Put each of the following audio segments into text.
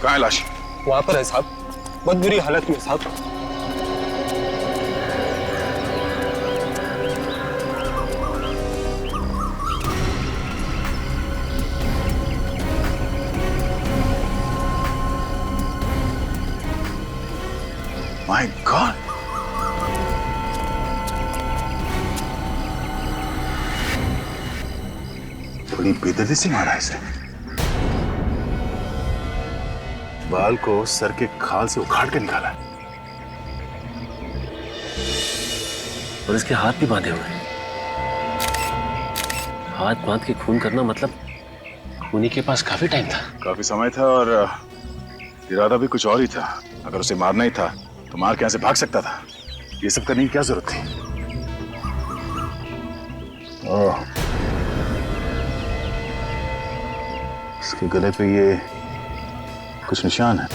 कहाँ है लाश? वहां पर है साहब, बहुत बुरी हालत में साहब। माय गॉड, बड़ी बेदर्दी से मारा इसे। बाल को सर के खाल से उखाड़ के निकाला और इसके हाथ भी बांधे हुए हैं। हाथ बांध के खून करना मतलब खूनी के पास काफी टाइम था। काफी समय था और इरादा भी कुछ और ही था। अगर उसे मारना ही था तो मार के यहाँ से भाग सकता था। ये सब करने की क्या जरूरत थी? ओह, इसके गले पे ये कुछ निशान है।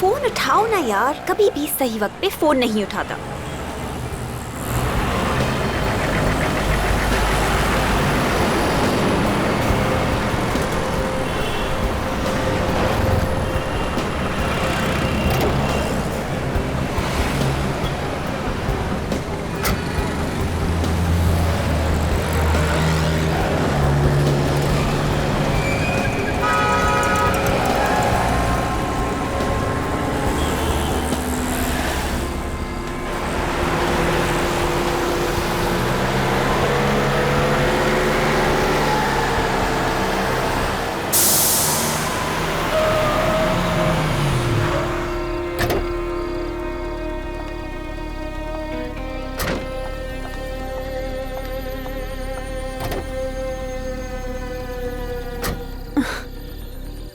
फोन उठाओ ना यार, कभी भी सही वक्त पे फोन नहीं उठाता।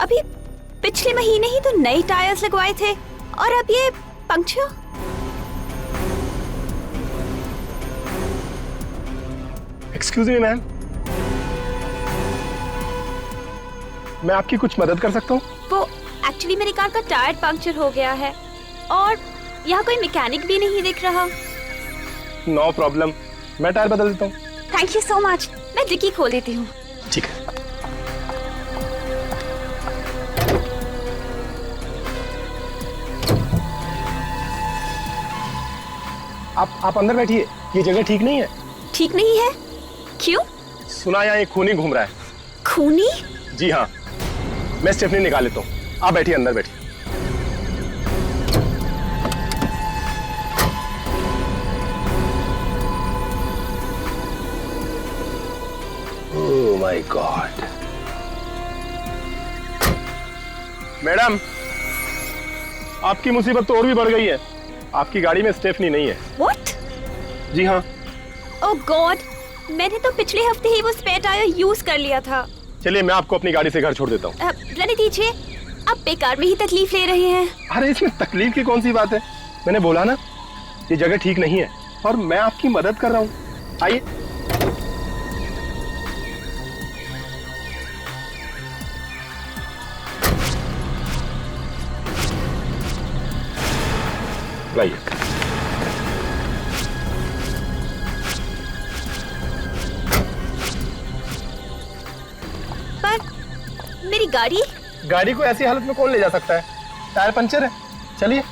अभी पिछले महीने ही तो नए टायर्स लगवाए थे और अब ये पंक्चर। एक्सक्यूज मी मैम, मैं आपकी कुछ मदद कर सकता हूँ? वो एक्चुअली मेरी कार का टायर पंक्चर हो गया है और यहाँ कोई मैकेनिक भी नहीं दिख रहा। नो प्रॉब्लम, मैं टायर बदल देता हूँ। थैंक यू सो मच, मैं डिक्की खोल देती हूँ। ठीक है। आप अंदर बैठिए, ये जगह ठीक नहीं है। ठीक नहीं है? क्यों? सुना यहाँ एक खूनी घूम रहा है। खूनी? जी हाँ, मैं स्टेफनी निकाल लेता हूँ। आप बैठिए, अंदर बैठिए। Oh my God. मैडम, आपकी मुसीबत तो और भी बढ़ गई है। आपकी गाड़ी में स्टेफनी नहीं है। What? जी हाँ। ओह गॉड, मैंने तो पिछले हफ्ते ही वो स्पेयर टायर यूज कर लिया था। चलिए, मैं आपको अपनी गाड़ी से घर छोड़ देता हूँ। रहने दीजिए, आप बेकार में ही तकलीफ ले रहे हैं। अरे इसमें तकलीफ की कौन सी बात है? मैंने बोला ना, ये जगह ठीक नहीं है और मैं आपकी मदद कर रहा हूँ। आइए। लाइए। पर मेरी गाड़ी? गाड़ी को ऐसी हालत में कौन ले जा सकता है? टायर पंचर है। चलिए।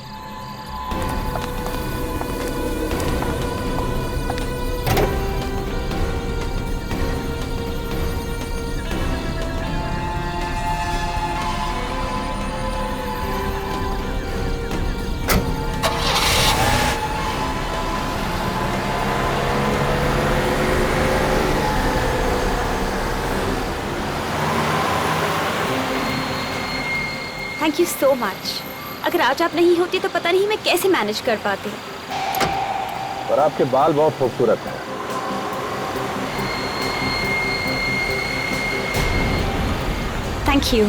Thank you so much. अगर आज आप नहीं होती तो पता नहीं मैं कैसे मैनेज कर पाती। और आपके बाल बहुत खूबसूरत हैं। Thank you.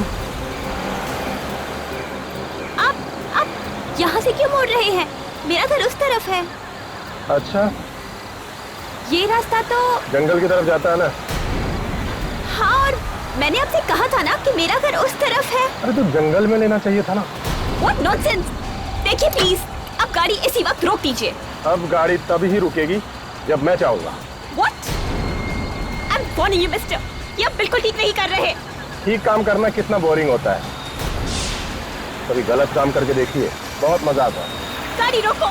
आप यहाँ से क्यों मुड़ रहे हैं? मेरा घर उस तरफ है। अच्छा, ये रास्ता तो जंगल की तरफ जाता है ना? हाँ, और मैंने आपसे कहा था ना कि मेरा घर उस तरफ है। अरे तो जंगल में लेना चाहिए था ना। What nonsense! देखिए प्लीज, अब गाड़ी इसी वक्त रोक दीजिए। अब गाड़ी तभी ही रुकेगी जब मैं चाहूंगा। What? I'm warning you, mister. ये आप बिल्कुल ठीक नहीं कर रहे। ठीक काम करना कितना बोरिंग होता है। कभी गलत काम करके देखिए, बहुत मजा आता है। गाड़ी रोको।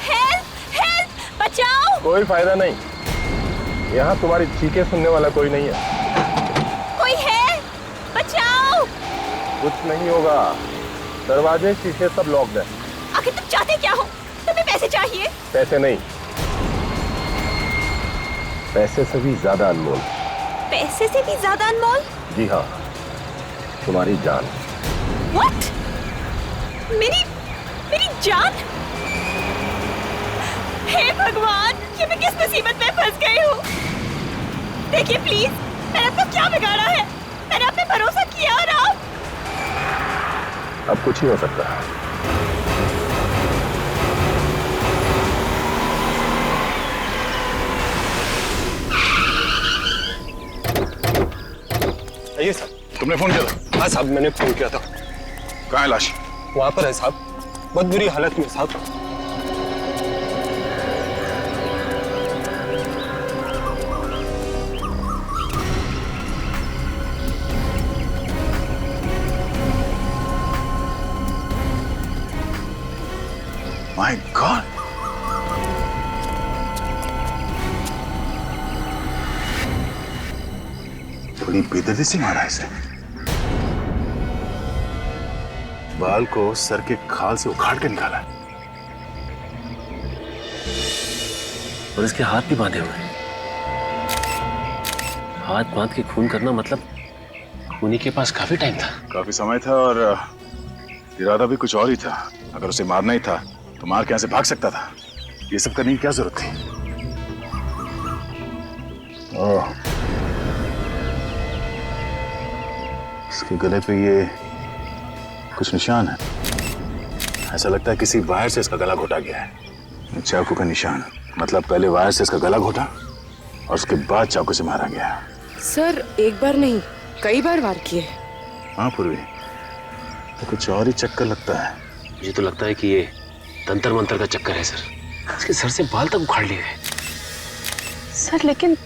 हेल्प! हेल्प! बचाओ! कोई फायदा नहीं, यहाँ तुम्हारी चीखें सुनने वाला कोई नहीं है। कोई है? बचाओ! कुछ नहीं होगा, दरवाजे शीशे सब लॉक्ड है। आखिर तुम चाहते क्या हो? तुम्हें पैसे चाहिए? पैसे नहीं, पैसे से भी ज्यादा अनमोल। पैसे से भी ज्यादा अनमोल? जी हाँ, तुम्हारी जान। What? मेरी जान? हे भगवान, ये मैं किस मुसीबत में फंस गई हूँ? देखिए प्लीज, मैंने आपको क्या बिगाड़ा है? मैंने आप पे भरोसा किया और आप? अब कुछ ही हो सकता है। आइए साहब। तुमने फोन किया था? हाँ साहब, मैंने फोन किया था। कहाँ है लाश? वहां पर है साहब, बहुत बुरी हालत में साहब। My God! बड़ी बेदर्दी से मारा इसे। बाल को सर के खाल से उखाड़ के निकाला और इसके हाथ भी बांधे हुए हैं। हाथ बांध के खून करना मतलब खूनी के पास काफी टाइम था। काफी समय था और इरादा भी कुछ और ही था। अगर उसे मारना ही था तो मार के यहाँ से भाग सकता था। ये सब करने की क्या जरूरत थी? ओह, इसके गले पे ये कुछ निशान है। ऐसा लगता है किसी वायर से इसका गला घोटा गया है। चाकू का निशान, मतलब पहले वायर से इसका गला घोटा और उसके बाद चाकू से मारा गया। सर, एक बार नहीं, कई बार वार किए। हाँ पूर्वी, तो कुछ और ही चक्कर लगता है। मुझे तो लगता है कि ये तंत्र मंत्र का चक्कर है सर। इसके सर से बाल तक उखाड़ लिए गए। सर लेकिन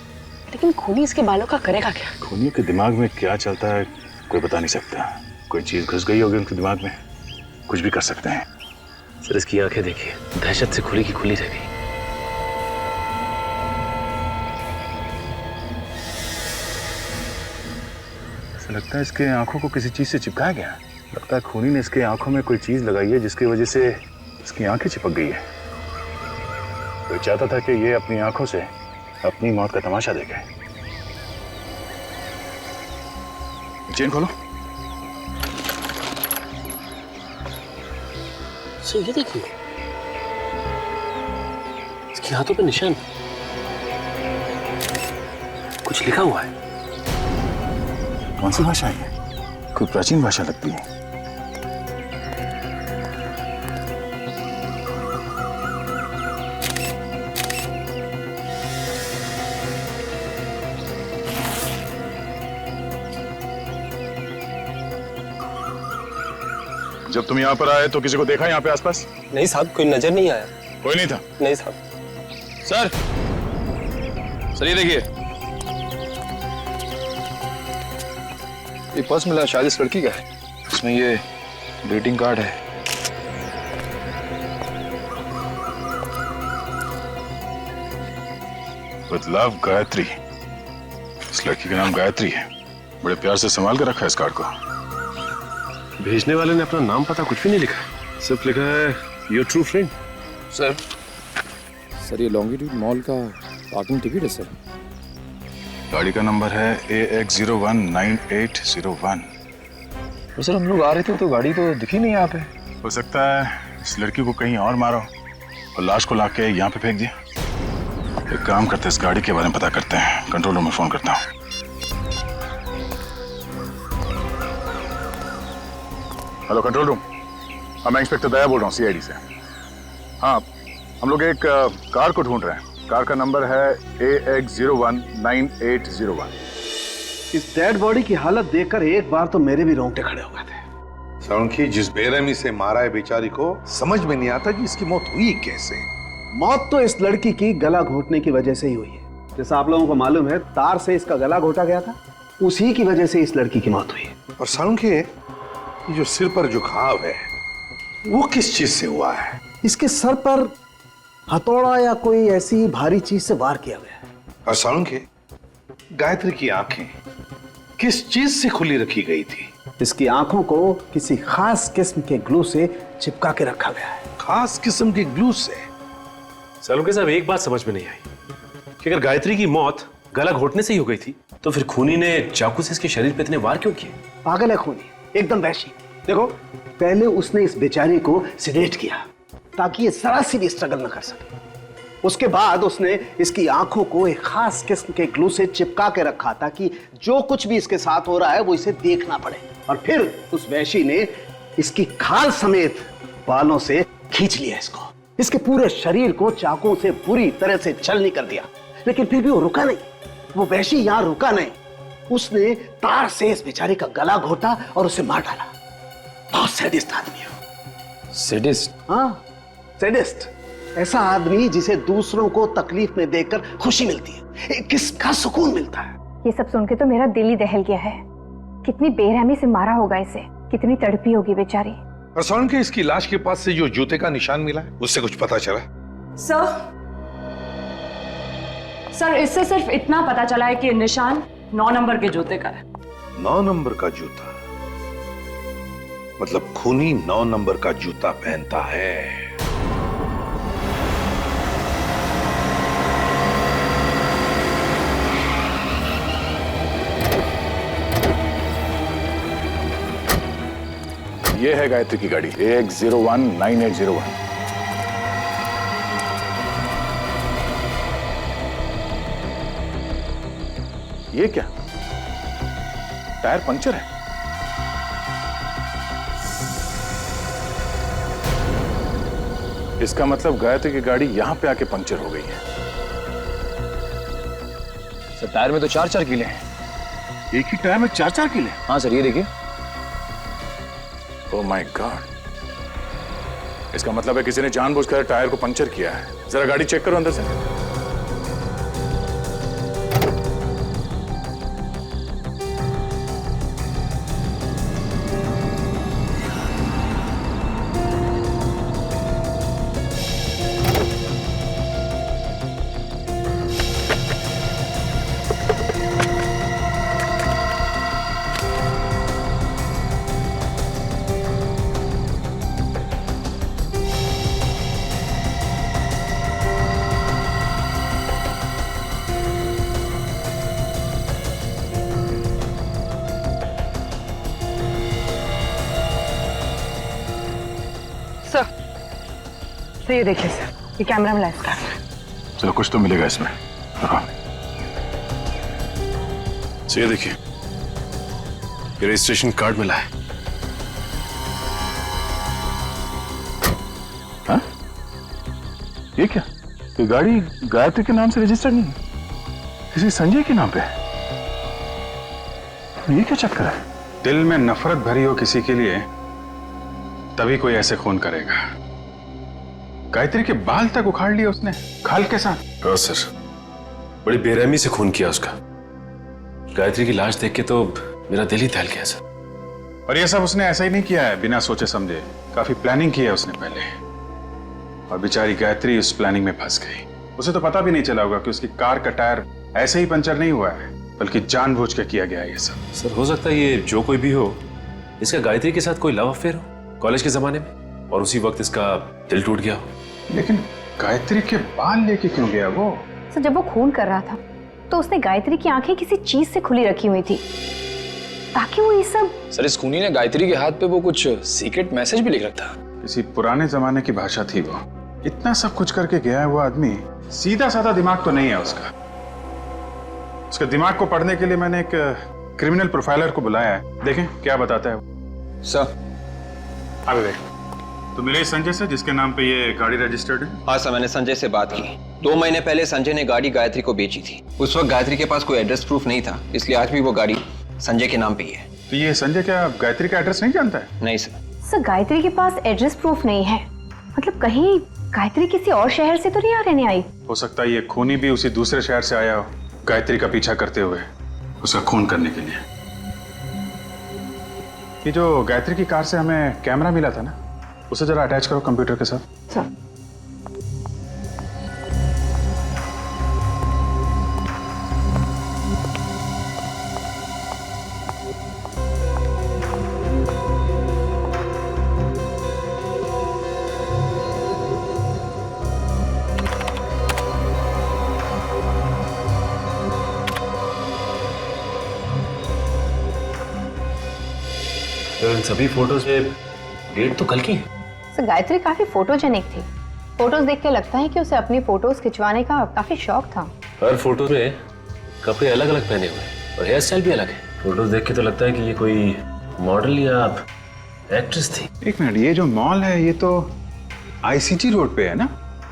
खूनी इसके बालों का करेगा क्या? खूनियों के दिमाग में क्या चलता है कोई बता नहीं सकता। कोई चीज घुस गई होगी उनके दिमाग में, कुछ भी कर सकते हैं। सर इसकी आंखें देखिए, दहशत से खुली की खुली रह गई। ऐसा लगता है इसके आंखों को किसी चीज से चिपकाया गया। लगता है खूनी ने इसके आंखों में कोई चीज लगाई है जिसकी वजह से इसकी आंखें चिपक गई है। वो चाहता था कि ये अपनी आंखों से अपनी मौत का तमाशा देखे। चेन खोलो। सर ये देखिए, इसके हाथों पे निशान, कुछ लिखा हुआ है। कौन सी भाषा है? कोई प्राचीन भाषा लगती है। जब तुम यहाँ पर आए तो किसी को देखा यहाँ पे आसपास? नहीं साहब, कोई नजर नहीं आया। कोई नहीं था? नहीं साहब। सर ये देखिए, ये पर्स मिला, शायद इस लड़की का है। इसमें ये ग्रीटिंग कार्ड है। With love Gayatri. इस लड़की का नाम गायत्री है। बड़े प्यार से संभाल कर रखा है इस कार्ड को। भेजने वाले ने अपना नाम पता कुछ भी नहीं लिखा, सिर्फ लिखा है योर ट्रू फ्रेंड। सर ये लॉन्गिट्यूड मॉल का पार्किंग टिकट है सर। गाड़ी का नंबर है AX019801। तो सर हम लोग आ रहे थे तो गाड़ी तो दिखी नहीं यहाँ पे। हो सकता है इस लड़की को कहीं और मारो और लाश को लाके यहाँ पे फेंक दिया। एक काम करते हैं, इस गाड़ी के बारे में पता करते हैं। कंट्रोल रूम में फोन करता हूँ। हेलो कंट्रोल रूम, मैं इंस्पेक्टर दया बोल रहा हूँ CID से। हाँ, हम लोग एक कार को ढूंढ रहे हैं। कार का नंबर है AX019801। इस डेड बॉडी की हालत देखकर एक बार तो मेरे भी रोंगटे खड़े हो गए थे। सालुंखी जिस बेरहमी से मारा है बेचारी को, समझ में नहीं आता कि इसकी मौत हुई कैसे। मौत तो इस लड़की की गला घोटने की वजह से ही हुई है। जैसा आप लोगों को मालूम है, तार से इसका गला घोटा गया था, उसी की वजह से इस लड़की की मौत हुई है। और सालुंखी, ये जो सिर पर जो घाव है वो किस चीज से हुआ है? इसके सर पर हथौड़ा या कोई ऐसी भारी चीज से वार किया गया है। और सालुंखी, गायत्री की आंखें किस चीज से खुली रखी गई थी? इसकी आंखों को किसी खास किस्म के ग्लू से चिपका के रखा गया है। खास किस्म के ग्लू से? सालुंखे साहब, एक बात समझ में नहीं आई कि अगर गायत्री की मौत गला घोटने से ही हो गई थी तो फिर खूनी ने चाकू से इसके शरीर पे इतने वार क्यों किए? पागल है खूनी, एकदम वैशी। देखो, पहले उसने इस बेचारी को सिडेट किया ताकि ये जरा सी भी स्ट्रगल न कर सके। उसके बाद उसने इसकी आंखों को एक खास किस्म के ग्लू से चिपका के रखा ताकि जो कुछ भी इसके साथ हो रहा है वो इसे देखना पड़े। और फिर उस वैशी ने इसकी खाल समेत बालों से खींच लिया इसको। इसके पूरे शरीर को चाकुओं से बुरी तरह से छलनी कर दिया, लेकिन फिर भी वो रुका नहीं। वो वैशी यहां रुका नहीं, उसने तार से इस बेचारी का गला घोटा और उसे मार डाला। बहुत सैडिस्ट आदमी है। सैडिस्ट? हाँ, सैडिस्ट। ऐसा आदमी जिसे दूसरों को तकलीफ में देखकर खुशी मिलती है, किसका सुकून मिलता है। ये सब सुन के तो मेरा दिल ही दहल गया है। कितनी बेरहमी से मारा होगा इसे, कितनी तड़पी होगी बेचारी। और सालुंखी, इसकी लाश के पास से जो जूते का निशान मिला है उससे कुछ पता चला? सर, इससे सिर्फ इतना पता चला है कि निशान 9 नंबर के जूते का है। 9 नंबर का जूता? मतलब खूनी 9 नंबर का जूता पहनता है। ये है गायत्री की गाड़ी, AX019801। ये क्या? टायर पंक्चर है। इसका मतलब गायत्री की गाड़ी यहां पे आके पंक्चर हो गई है। सर, टायर में तो 4-4 कीले हैं। एक ही टायर में 4-4 कीले? हाँ सर, ये देखिए। ओह माय गॉड, इसका मतलब है किसी ने जानबूझकर टायर को पंक्चर किया है। जरा गाड़ी चेक करो अंदर से। सर, ये देखिए सर, ये कैमरा मिला इसका। चलो, कुछ तो मिलेगा इसमें। हाँ। ये देखिए, ये रजिस्ट्रेशन कार्ड मिला है। हाँ? ये क्या? ये गाड़ी गायत्री के नाम से रजिस्टर्ड नहीं है, किसी संजय के नाम पे है। ये क्या चक्कर है? दिल में नफरत भरी हो किसी के लिए तभी कोई ऐसे खून करेगा। गायत्री के बाल तक उखाड़ लिए उसने, खाल के साथ। हाँ सर, बड़ी बेरहमी से खून किया उसका। गायत्री की लाश देख के तो मेरा दिल ही दहल गया सर। और ये सब उसने ऐसा ही नहीं किया है बिना सोचे समझे, काफी प्लानिंग की है उसने पहले। और बेचारी गायत्री उस प्लानिंग में फंस गई। उसे तो पता भी नहीं चला होगा कि उसकी कार का टायर ऐसे ही पंचर नहीं हुआ है, बल्कि जानबूझ के किया गया है ये सब। सर, हो सकता है ये जो कोई भी हो, इसका गायत्री के साथ कोई लव अफेयर हो कॉलेज के जमाने में, और उसी वक्त इसका दिल टूट गया हो। लेकिन गायत्री के बाल लेके क्यों गया वो? सर, जब वो खून कर रहा था तो उसने गायत्री की आंखें किसी चीज से खुली रखी हुई थी ताकि वो ये सब। सर, इस खूनी ने गायत्री के हाथ पे वो कुछ सीक्रेट मैसेज भी लिख रखा था। किसी पुराने जमाने की भाषा थी वो। इतना सब कुछ करके गया है वो आदमी, सीधा साधा दिमाग तो नहीं है उसका। उसके दिमाग को पढ़ने के लिए मैंने एक क्रिमिनल प्रोफाइलर को बुलाया है, देखें क्या बताता है वो। सर, अबे देख, तो मिले संजय से जिसके नाम पे ये गाड़ी रजिस्टर्ड है? हाँ सर, मैंने संजय से बात की। 2 महीने पहले संजय ने गाड़ी गायत्री को बेची थी। उस वक्त गायत्री के पास कोई एड्रेस प्रूफ नहीं था, इसलिए आज भी वो गाड़ी संजय के नाम पे ही है। तो ये संजय क्या गायत्री का एड्रेस नहीं जानता है? नहीं सर। सर गायत्री के पास एड्रेस प्रूफ नहीं है। मतलब कहीं गायत्री किसी और शहर से तो नहीं आ रहने आई? हो सकता है ये खूनी भी उसी दूसरे शहर से आया हो, गायत्री का पीछा करते हुए उसका खून करने के लिए। ये जो गायत्री की कार से हमें कैमरा मिला था ना, उसे जरा अटैच करो कंप्यूटर के साथ। सर तो इन सभी फोटोज में डेट तो कल की है। सर गायत्री काफी फोटोजेनिक थी। फोटोज देख के लगता है कि उसे अपनी फोटोज खिंचवाने का काफी शौक था। हर फोटो में कपड़े अलग अलग पहने हुए हैं और हेयर स्टाइल भी अलग है। फोटोज देख के तो लगता है कि ये कोई मॉडल या एक्ट्रेस थी। एक मिनट, ये जो मॉल है ये तो आईसीजी रोड पे है ना?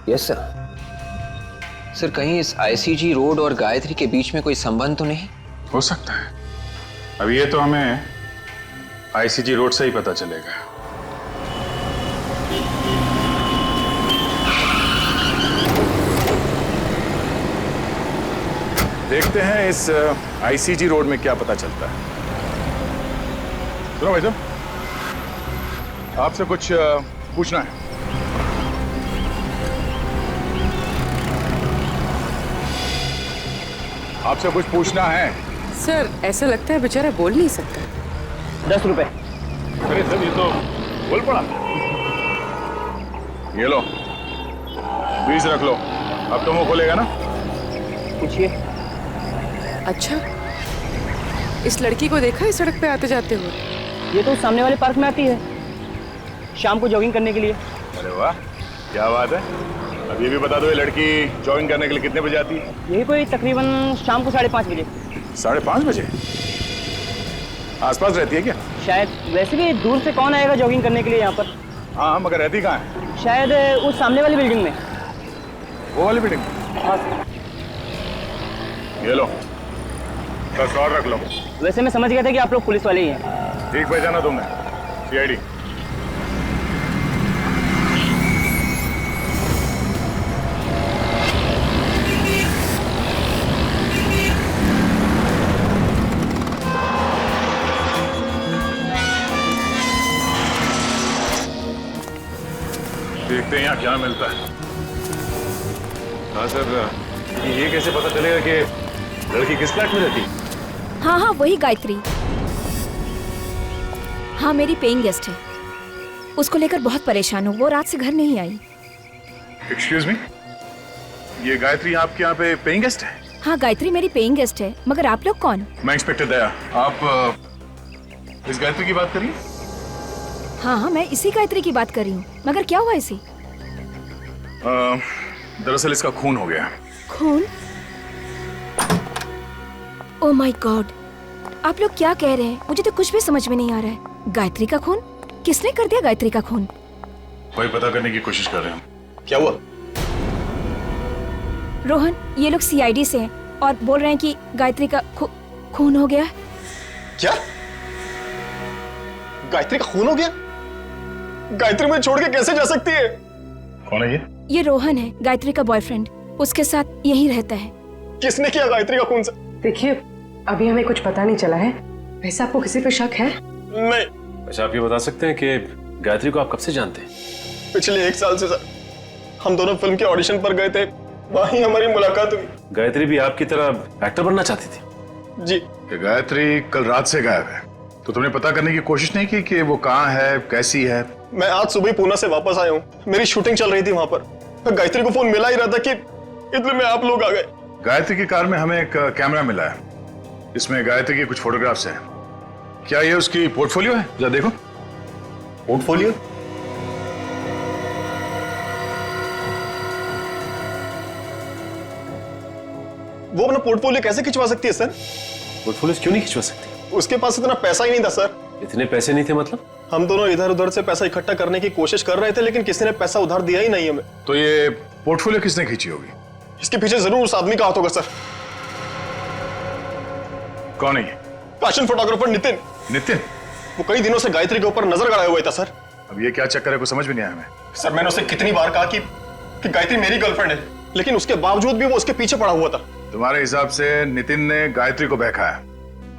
Yes sir. सर कहीं इस आईसीजी रोड और गायत्री के बीच में कोई संबंध तो नहीं? हो सकता है। अब ये तो हमें आईसीजी रोड से ही पता चलेगा। देखते हैं इस आईसीजी रोड में क्या पता चलता है। सुनो भाई साहब, आपसे कुछ पूछना है। आपसे कुछ पूछना है। सर ऐसा लगता है बेचारा बोल नहीं सकता। 10 रुपए। अरे सर ये तो बोल पड़ा। ये लो 20 रख लो। अब तो मुंह खोलेगा ना? पूछिए। अच्छा, इस लड़की को देखा है सड़क पे आते जाते हुए? ये तो सामने वाले पार्क में आती है शाम को जॉगिंग करने के लिए। अरे वाह, क्या बात है। अब ये भी बता दो, ये लड़की जॉगिंग करने के लिए कितने बजे आती है? यही कोई तकरीबन शाम को 5:30 बजे। 5:30 बजे? आसपास रहती है क्या? शायद। वैसे भी दूर से कौन आएगा जॉगिंग करने के लिए यहाँ पर? हाँ, मगर रहती कहाँ है? शायद उस सामने वाली बिल्डिंग में। वो वाली बिल्डिंग? हाँ। ये लो 10 और रख लो। वैसे मैं समझ गया था कि आप लोग पुलिस वाले ही हैं। ठीक पहचाना तुमने, सीआईडी। देखते हैं यहाँ क्या मिलता है। हाँ सर, ये कैसे पता चलेगा कि लड़की किस फ्लैट में रहती है? हाँ हाँ वही गायत्री। हाँ मेरी पेइंग गेस्ट है। उसको लेकर बहुत परेशान हूँ, वो रात से घर नहीं आई। एक्सक्यूज मी, ये गायत्री आपके यहाँ पे पेइंग गेस्ट है? हाँ गायत्री मेरी पेइंग गेस्ट है, मगर आप लोग कौन? मैं इंस्पेक्टर दया। आप इस गायत्री की बात करिए। हाँ हाँ मैं इसी गायत्री की बात कर रही हूँ, मगर क्या हुआ इसी? दरअसल इसका खून हो गया। खून? ओह माय गॉड, आप लोग क्या कह रहे हैं? मुझे तो कुछ भी समझ में नहीं आ रहा है। गायत्री का खून? किसने कर दिया गायत्री का खून? वही पता करने की कोशिश कर रहे हैं। क्या हुआ? रोहन, ये लोग सीआईडी से हैं और बोल रहे हैं कि गायत्री का खून हो गया। क्या? गायत्री का खून हो गया? गायत्री मुझे छोड़ के कैसे जा सकती है? कौन है ये? ये रोहन है, गायत्री का बॉयफ्रेंड। उसके साथ यहीं रहता है। किसने किया गायत्री का खून से? देखिए अभी हमें कुछ पता नहीं चला है। वैसे आपको किसी पे शक है? नहीं। अच्छा, आप ये बता सकते हैं कि गायत्री को आप कब से जानते हैं? पिछले 1 साल से सर। हम दोनों फिल्म के ऑडिशन पर गए थे, वहीं हमारी मुलाकात हुई। गायत्री भी आपकी तरह एक्टर बनना चाहती थी? जी। कि गायत्री कल रात से गायब है, तो तुमने पता करने की कोशिश नहीं की कि वो कहाँ है, कैसी है? मैं आज सुबह पूना से वापस आया हूँ। मेरी शूटिंग चल रही थी वहां पर। गायत्री को फोन मिला ही रहा था कि इतने में आप लोग आ गए। गायत्री की कार में हमें एक कैमरा मिला है, इसमें गायत्री की कुछ फोटोग्राफ्स हैं। क्या ये उसकी पोर्टफोलियो है? जरा देखो। पोर्टफोलियो? वो अपना पोर्टफोलियो कैसे खिंचवा सकती है सर? पोर्टफोलियो क्यों नहीं खिंचवा सकती? उसके पास इतना पैसा ही नहीं था सर। इतने पैसे नहीं थे मतलब? हम दोनों इधर उधर से पैसा इकट्ठा करने की कोशिश कर रहे थे, लेकिन किसी ने पैसा उधार दिया ही नहीं हमें। तो ये पोर्टफोलियो किसने खींची होगी? इसके पीछे जरूर उस आदमी का हाथ होगा सर। कौन है ये? Fashion photographer Nitin. नितिन, वो कई दिनों से गायत्री के ऊपर नजर गड़ाए हुए था सर। अब ये क्या चक्कर है, कुछ समझ में नहीं आया हमें। सर मैंने उसे कितनी बार कहा कि गायत्री मेरी गर्लफ्रेंड है, लेकिन उसके बावजूद भी वो उसके पीछे पड़ा हुआ था। तुम्हारे हिसाब से नितिन ने गायत्री को बहकाया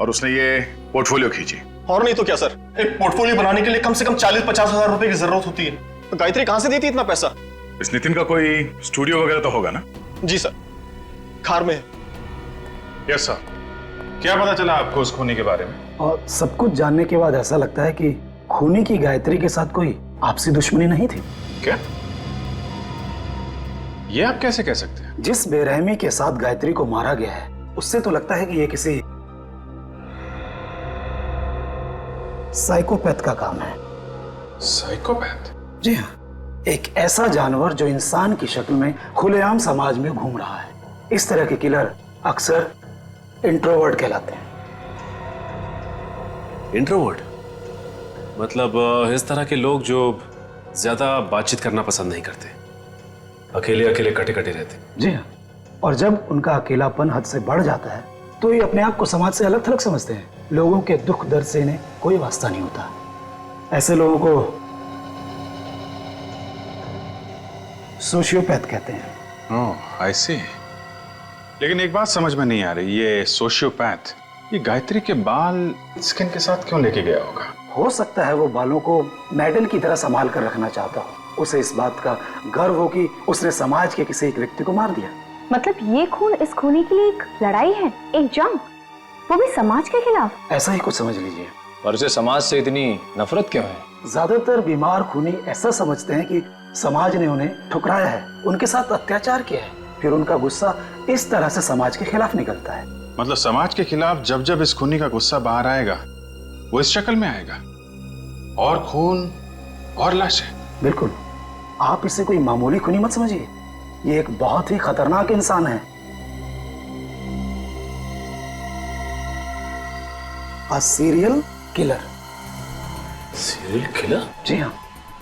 और उसने ये पोर्टफोलियो खींची। और नहीं तो क्या सर, एक पोर्टफोलियो बनाने के लिए कम से कम 40-50 हजार रुपए की जरूरत होती है। तो गायत्री कहां से देती इतना पैसा? इस नितिन का कोई स्टूडियो वगैरह तो होगा ना? जी सर, खार में है। Yes sir. क्या पता चला आपको उस खूनी के बारे में? और सब कुछ जानने के बाद ऐसा लगता है कि खूनी की गायत्री के साथ कोई आपसी दुश्मनी नहीं थी। क्या? ये आप कैसे कह सकते हैं? जिस बेरहमी के साथ गायत्री को मारा गया है, उससे तो लगता है कि ये किसी साइकोपैथ का काम है। साइकोपैथ? जी हाँ, एक ऐसा जानवर जो इंसान की शक्ल में खुलेआम समाज में घूम रहा है। इस तरह के किलर अक्सर इंट्रोवर्ट कहलाते हैं। इंट्रोवर्ट मतलब इस तरह के लोग जो ज्यादा बातचीत करना पसंद नहीं करते, अकेले अकेले कटे कटे रहते। जी हाँ, और जब उनका अकेलापन हद से बढ़ जाता है तो ये अपने आप को समाज से अलग थलग समझते हैं। लोगों के दुख दर्द से इन्हें कोई वास्ता नहीं होता। ऐसे लोगों को सोशियोपैथ कहते हैं। ओह, आई सी। लेकिन एक बात समझ में नहीं आ रही, ये सोशियोपैथ ये गायत्री के बाल स्किन के साथ क्यों लेके गया होगा? हो सकता है वो बालों को मेडल की तरह संभाल कर रखना चाहता हो। उसे इस बात का गर्व हो कि उसने समाज के किसी एक व्यक्ति को मार दिया। मतलब ये खून इस खूनी के लिए एक लड़ाई है, एक जंग, वो भी समाज के खिलाफ। ऐसा ही कुछ समझ लीजिए। और उसे समाज से इतनी नफरत क्यों है? ज्यादातर बीमार खूनी ऐसा समझते हैं कि समाज ने उन्हें ठुकराया है, उनके साथ अत्याचार किया है, फिर उनका गुस्सा इस तरह से समाज के खिलाफ निकलता है। मतलब समाज के खिलाफ जब जब इस खूनी का गुस्सा बाहर आएगा वो इस शक्ल में आएगा, और खून और लाशें। बिल्कुल, आप इसे कोई मामूली खूनी मत समझिए, ये एक बहुत ही खतरनाक इंसान है। A serial killer. Serial killer? जी हाँ,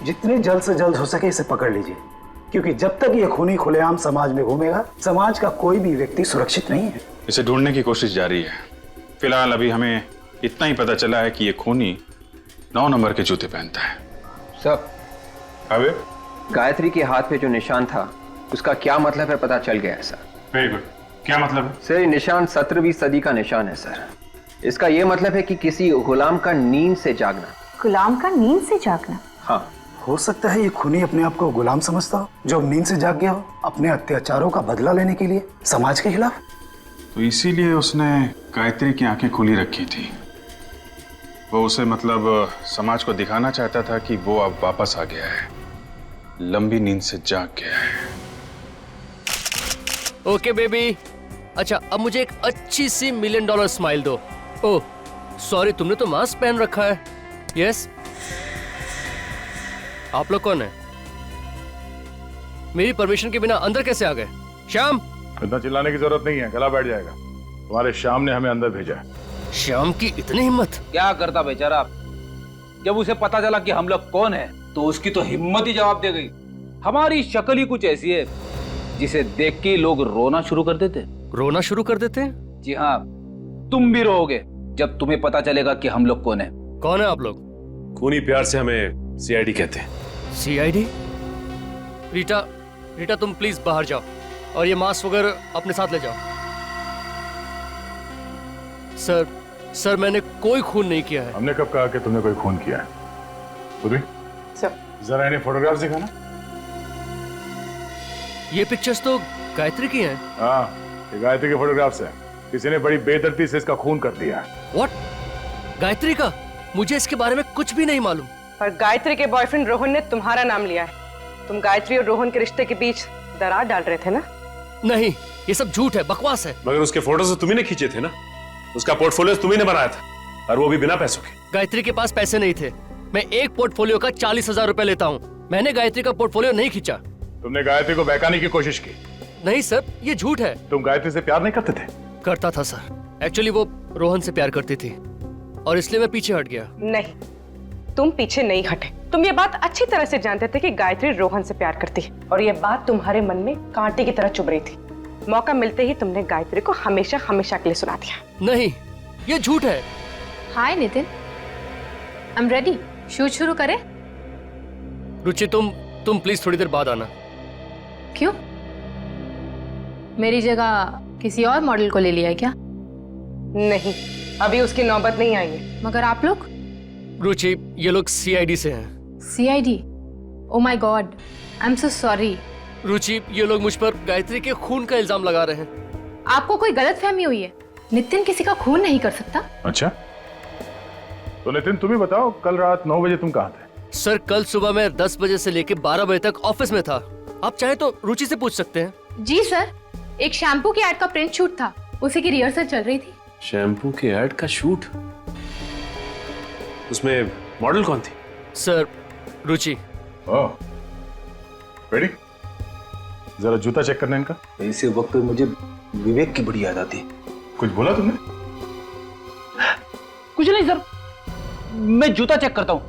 जितने जल्द से जल्द हो सके इसे पकड़ लीजिए, क्योंकि जब तक ये खूनी खुलेआम समाज में घूमेगा, समाज का कोई भी व्यक्ति सुरक्षित नहीं है। इसे ढूंढने की कोशिश जारी है। फिलहाल अभी हमें इतना ही पता चला है कि ये खूनी 9 नंबर के जूते पहनता है। सब अबे गायत्री के हाथ पे जो निशान था उसका क्या मतलब है पता चल गया है सर। Very good. क्या मतलब है? सर ये निशान 17वीं सदी का निशान है सर। इसका ये मतलब है कि किसी गुलाम का नींद से जागना। गुलाम का नींद से जागना? हाँ, हो सकता है ये खूनी अपने आप को गुलाम समझता हो, जो नींद से जाग गया हो अपने अत्याचारों का बदला लेने के लिए समाज के खिलाफ। तो इसीलिए उसने गायत्री की आंखें खुली रखी थी। वो उसे मतलब समाज को दिखाना चाहता था कि वो अब वापस आ गया है, लंबी नींद से जाग गया है। ओके बेबी, अच्छा अब मुझे एक अच्छी सी $1 मिलियन स्माइल दो। ओह सॉरी, तुमने तो मास्क पहन रखा है। यस, आप लोग कौन है? मेरी परमिशन के बिना अंदर कैसे आ गए? श्याम, इतना चिल्लाने की जरूरत नहीं है, गला बैठ जाएगा। तुम्हारे श्याम ने हमें अंदर भेजा है। श्याम की इतनी हिम्मत? क्या करता बेचारा, जब उसे पता चला कि हम लोग कौन है तो उसकी तो हिम्मत ही जवाब दे गई। हमारी शक्ल ही कुछ ऐसी है जिसे देख के लोग रोना शुरू कर देते। रोना शुरू कर देते? जी हाँ, तुम भी रोओगे जब तुम्हें पता चलेगा कि हम लोग कौन है। कौन है आप लोग? खूनी प्यार से हमें सीआईडी कहते हैं। सीआईडी? रीटा, रीटा तुम प्लीज बाहर जाओ और ये मास्क वगैरह अपने साथ ले जाओ। सर, सर मैंने कोई खून नहीं किया है। हमने कब कहा कि तुमने कोई खून किया है? उर्वी, जरा इन्हें फोटोग्राफ दिखाना। ये पिक्चर्स तो गायत्री की हैं। हाँ, ये गायत्री के फोटोग्राफ्स हैं। किसी ने बड़ी बेदर्दी से इसका खून कर दिया है। व्हाट? गायत्री का? मुझे इसके बारे में कुछ भी नहीं मालूम। पर गायत्री के बॉयफ्रेंड रोहन ने तुम्हारा नाम लिया है। तुम गायत्री और रोहन के रिश्ते के बीच दरार डाल रहे थे ना? नहीं, ये सब झूठ है, बकवास है। मगर उसके फोटोज तो तुम्ही ने खींचे थे ना, उसका पोर्टफोलियो तुम्ही ने बनाया था, और वो भी बिना पैसों के। गायत्री के पास पैसे नहीं थे। मैं एक पोर्टफोलियो का 40,000 रुपए लेता हूँ। मैंने गायत्री का पोर्टफोलियो नहीं खींचा। तुमने गायत्री को बहकाने की कोशिश की? नहीं सर, ये झूठ है। तुम गायत्री से प्यार नहीं करते थे? करता था सर। एक्चुअली वो रोहन से प्यार करती थी और इसलिए मैं पीछे हट गया। नहीं, तुम पीछे नहीं हटे। तुम ये बात अच्छी तरह से जानते थे कि गायत्री रोहन से प्यार करती है, और ये बात तुम्हारे मन में कांटे की तरह चुभ रही थी। मौका मिलते ही तुमने गायत्री को हमेशा हमेशा के लिए सुना दिया। नहीं, ये झूठ है। Hi Nitin, I am ready. Shoot शुरू करें? रुचि तुम प्लीज थोड़ी देर बाद आना। क्यों? मेरी जगह किसी और मॉडल को ले लिया है क्या? नहीं, अभी उसकी नौबत नहीं आई है। मगर आप लोग? रुचि, ये लोग सीआईडी से हैं। CID? Oh my god, I am so sorry. Ruchi, ये लोग मुझ पर गायत्री के खून का इल्जाम लगा रहे हैं। आपको कोई गलतफहमी हुई है। नितिन किसी का खून नहीं कर सकता। अच्छा, तो नितिन तुम ही बताओ, कल रात 9 बजे तुम कहाँ थे? सर, कल सुबह मैं 10 बजे से लेकर 12 बजे तक ऑफिस में था। आप चाहे तो रुचि से पूछ सकते हैं। जी सर, एक शैम्पू की एड का प्रिंट शूट था, उसी की रिहर्सल चल रही थी। शैम्पू के ऐड का शूट? उसमें मॉडल कौन थी? सर, रुचि। ओह, रेडी? जरा जूता चेक करना इनका। ऐसे वक्त पे मुझे विवेक की बड़ी याद आती है। कुछ बोला तुमने? कुछ नहीं सर, मैं जूता चेक करता हूं।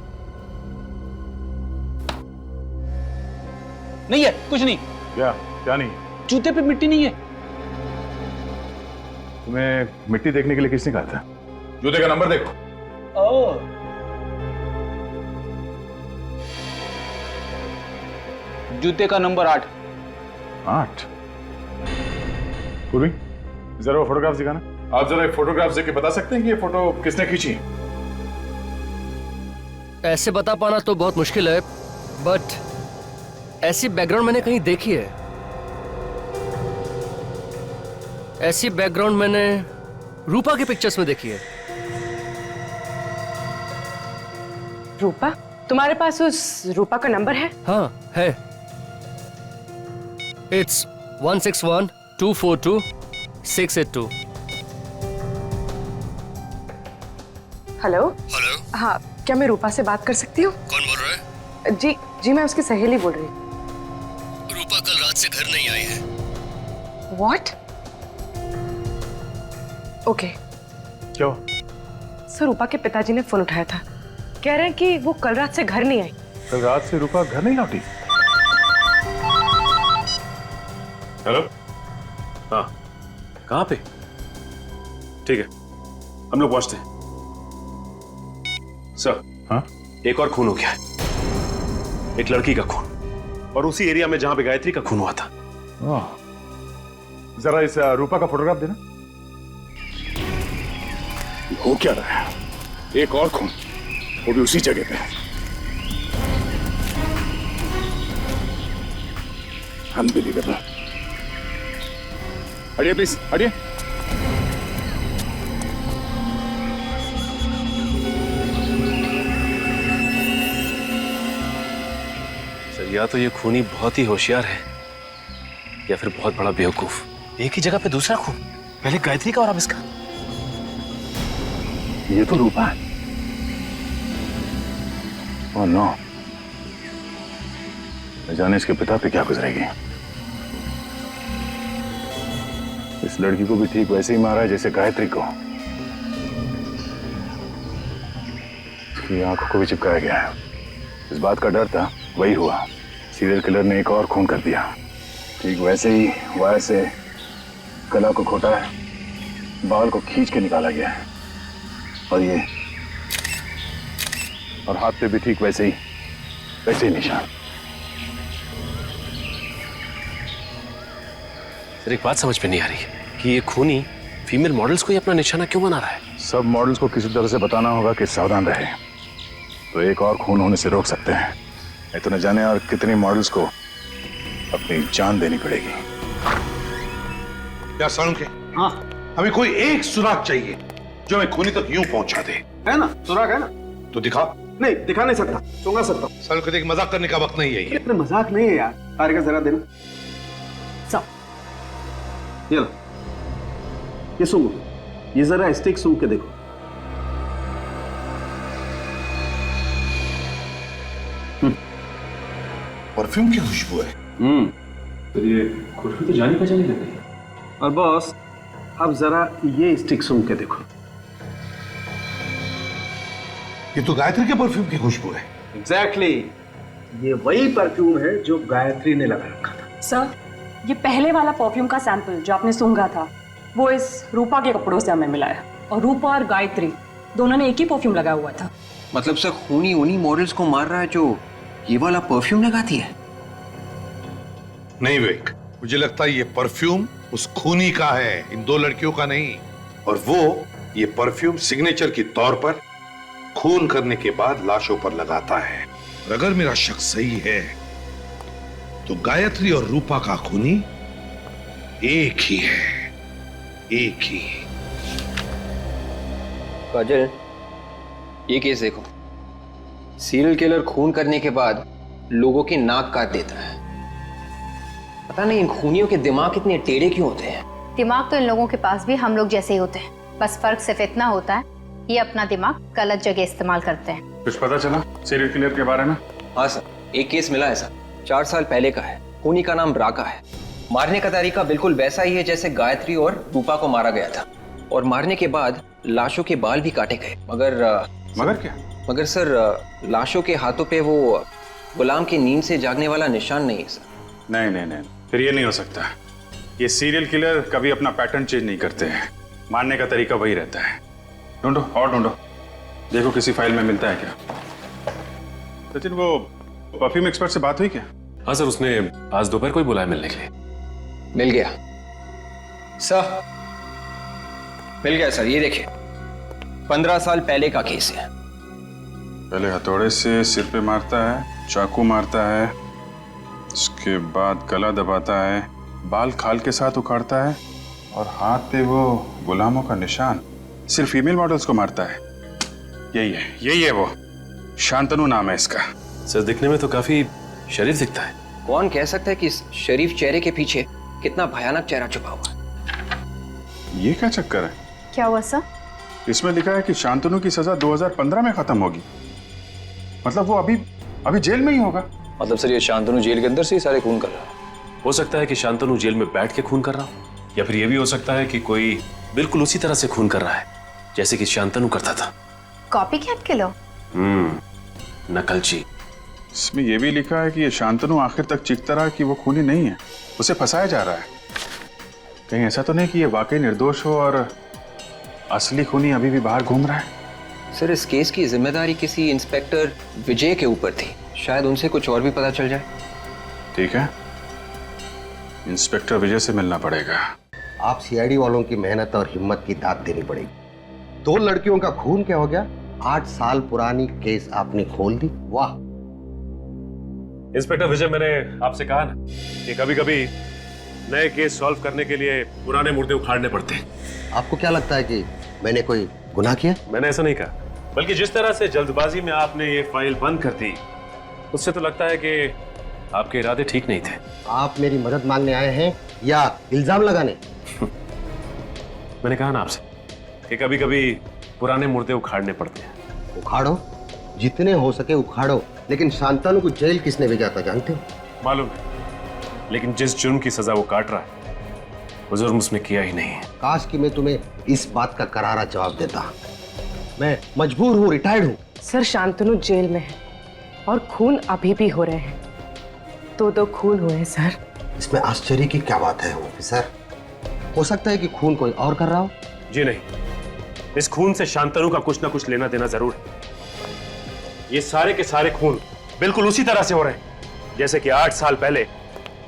नहीं है, कुछ नहीं। क्या नहीं? जूते पे मिट्टी नहीं है। तुम्हें मिट्टी देखने के लिए किसने कहा था? जूते का नंबर देखो। जूते का नंबर 8। 8? पूर्वी, जरा वो फोटोग्राफ दिखाना। आप जरा एक फोटोग्राफ देख के बता सकते हैं कि ये फोटो किसने खींची? ऐसे बता पाना तो बहुत मुश्किल है, बट ऐसी बैकग्राउंड मैंने कहीं देखी है। ऐसी बैकग्राउंड मैंने रूपा के पिक्चर्स में देखी है। रूपा? तुम्हारे पास उस रूपा का नंबर है? हाँ है। It's 161-242-682। हेलो। हेलो। हाँ, क्या मैं रूपा से बात कर सकती हूँ? कौन बोल रहा है? जी मैं उसकी सहेली बोल रही हूँ। रूपा कल रात से घर नहीं आई है। What? ओके। क्यों? सर, रूपा के पिताजी ने फोन उठाया था, कह रहे हैं कि वो कल रात से घर नहीं आई। कल रात से रूपा घर नहीं लौटी? हेलो? हाँ, कहाँ पे? ठीक है, हम लोग पहुंचते हैं। सर। हाँ? एक और खून हो गया है, एक लड़की का खून, और उसी एरिया में जहां पे गायत्री का खून हुआ था। जरा इस रूपा का फोटोग्राफ देना। हो क्या रहा है? एक और खून, वो भी उसी जगह पे। अनबिलीवेबल। हटिए प्लीज, हटिए। सर, या तो ये खूनी बहुत ही होशियार है, या फिर बहुत बड़ा बेवकूफ। एक ही जगह पे दूसरा खून, पहले गायत्री का और अब इसका। ये तो रूपा है। ओह नो, न जाने इसके पिता पे क्या गुजरेगी। इस लड़की को भी ठीक वैसे ही मारा है जैसे गायत्री को। उसकी आंखों को भी चिपकाया गया है। इस बात का डर था, वही हुआ। सीरियल किलर ने एक और खून कर दिया। ठीक वैसे ही वायर से गला को घोटा है, बाल को खींच के निकाला गया है, और ये और हाथ पे भी ठीक वैसे ही निशान। सर, एक बात समझ में नहीं आ रही कि ये खूनी फीमेल मॉडल्स को ही अपना निशाना क्यों बना रहा है? सब मॉडल्स को किसी तरह से बताना होगा कि सावधान रहे, तो एक और खून होने से रोक सकते हैं। नहीं तो न जाने और कितनी मॉडल्स को अपनी जान देनी पड़ेगी। क्या सालुंखे? हाँ, हमें कोई एक सुराग चाहिए जो हमें खूनी तक यूं पहुंचा दे। है ना, सुराग है ना? तो दिखा। नहीं, दिखा नहीं सकता, सुंगा सकता हूँ। सालुंखे, देख, मजाक करने का वक्त नहीं है ये। इतना मजाक नहीं है यार। तारिका जरा देना। सब ये लो, ये सूंघो, ये जरा स्टिक सूंघ के देखो। परफ्यूम की खुशबू है। तो ये खुशबू तो जानी पहचानी लग रही है। और बॉस, अब जरा ये स्टिक सूंघ के देखो। ये तो गायत्री के परफ्यूम की खुशबू है। एग्जैक्टली, ये वही परफ्यूम है जो गायत्री ने लगा रखा था। सर, ये पहले वाला परफ्यूम का सैंपल जो आपने सूंघा था, वो इस रूपा के कपड़ों से हमें मिला है। और रूपा और गायत्री दोनों ने एक ही परफ्यूम लगाया हुआ था। मतलब सर खूनी उन्हीं मॉडल्स को मार रहा है जो ये वाला परफ्यूम लगाती है? नहीं विवेक, मुझे लगता है ये परफ्यूम उस खूनी का है, इन दो लड़कियों का नहीं। और वो ये परफ्यूम सिग्नेचर के तौर पर खून करने के बाद लाशों पर लगाता है। और अगर मेरा शक सही है तो गायत्री और रूपा का खूनी एक ही है, एक ही। काजल, ये केस देखो। सीरियल किलर खून करने के बाद लोगों की नाक काट देता है। पता नहीं इन खूनियों के दिमाग इतने टेढ़े क्यों होते हैं। दिमाग तो इन लोगों के पास भी हम लोग जैसे ही होते हैं, बस फर्क सिर्फ इतना होता है ये अपना दिमाग गलत जगह इस्तेमाल करते हैं। कुछ पता चला सीरियल किलर के बारे में? हाँ सर, एक केस मिला है सर, 4 साल पहले का है। खूनी का नाम राका है। मारने का तरीका बिल्कुल वैसा ही है जैसे गायत्री और रूपा को मारा गया था। और मारने के बाद लाशों के बाल भी काटे गए। मगर क्या? मगर सर, लाशों के हाथों पे वो गुलाम की नींद से जागने वाला निशान नहीं है सर। नहीं नहीं नहीं, फिर ये नहीं हो सकता। ये सीरियल किलर कभी अपना पैटर्न चेंज नहीं करते हैं। मारने का तरीका वही रहता है। ढूंढो और ढूंढो, देखो किसी फाइल में मिलता है क्या। सचिन, वो परफ्यूम एक्सपर्ट से बात हुई क्या? हाँ सर, उसने आज दोपहर को ही बुलाया मिलने के लिए। मिल गया सर, मिल गया सर। ये देखिए, 15 साल पहले का केस है। पहले हथौड़े से सिर पे मारता है, चाकू मारता है, उसके बाद गला दबाता है, बाल खाल के साथ उखाड़ता है और हाथ पे वो गुलामों का निशान। सिर्फ फीमेल मॉडल्स को मारता है। यही है वो। शांतनु नाम है इसका। सर, दिखने में तो काफी शरीफ दिखता है। कौन कह सकता है कि इस शरीफ चेहरे के पीछे कितना भयानक चेहरा छुपा हुआ है। ये क्या चक्कर है? क्या हुआ सर? इसमें लिखा है कि शांतनु की सजा 2015 में खत्म होगी। मतलब वो अभी जेल में ही होगा। मतलब सर, ये शांतनु जेल के अंदर से ही सारे खून कर रहा है? हो सकता है कि शांतनु जेल में बैठ के खून कर रहा हो, या फिर यह भी हो सकता है कि कोई बिल्कुल उसी तरह से खून कर रहा है जैसे कि शांतनु करता था। Copy cat killer? नकलची। इसमें यह भी लिखा है कि ये शांतनु आखिर तक चीखता रहा कि वो खूनी नहीं है, उसे फंसाया जा रहा है। कहीं ऐसा तो नहीं कि ये वाकई निर्दोष हो और असली खूनी अभी भी बाहर घूम रहा है? सर, इस केस की जिम्मेदारी किसी इंस्पेक्टर विजय के ऊपर थी। शायद उनसे कुछ और भी पता चल जाए। ठीक है, इंस्पेक्टर विजय से मिलना पड़ेगा। आप सीआईडी वालों की मेहनत और हिम्मत की दाद देनी पड़ेगी। 2 लड़कियों का खून क्या हो गया? 8 साल पुरानी केस आपने खोल दी। वाह इंस्पेक्टर विजय, मैंने आपसे कहा ना कि कभी कभी नए केस सॉल्व करने के लिए पुराने मुर्दे उखाड़ने पड़ते हैं। आपको क्या लगता है कि मैंने कोई गुनाह किया? मैंने ऐसा नहीं कहा, बल्कि जिस तरह से जल्दबाजी में आपने ये फाइल बंद कर दी, उससे तो लगता है कि आपके इरादे ठीक नहीं थे। आप मेरी मदद मांगने आए हैं या इल्जाम लगाने? मैंने कहा ना आपसे कि कभी कभी पुराने मुर्दे उखाड़ने पड़ते हैं। उखाड़ो, जितने हो सके उखाड़ो, लेकिन शांतनु को जेल किसने भेजा था जानते हो? मालूम है, लेकिन जिस जुर्म की सजा वो काट रहा है वो जुर्म उसने किया ही नहीं है। काश कि मैं तुम्हें इस बात का करारा जवाब देता। मैं मजबूर हूँ, रिटायर्ड हूँ। सर, शांतनु जेल में है और खून अभी भी हो रहे हैं। 2 खून हुए हैं सर। इसमें आश्चर्य की क्या बात है ऑफिसर? हो सकता है कि खून कोई और कर रहा हो। जी नहीं, इस खून से शांतनु का कुछ ना कुछ लेना देना जरूर है। ये सारे के सारे खून बिल्कुल उसी तरह से हो रहे हैं जैसे कि 8 साल पहले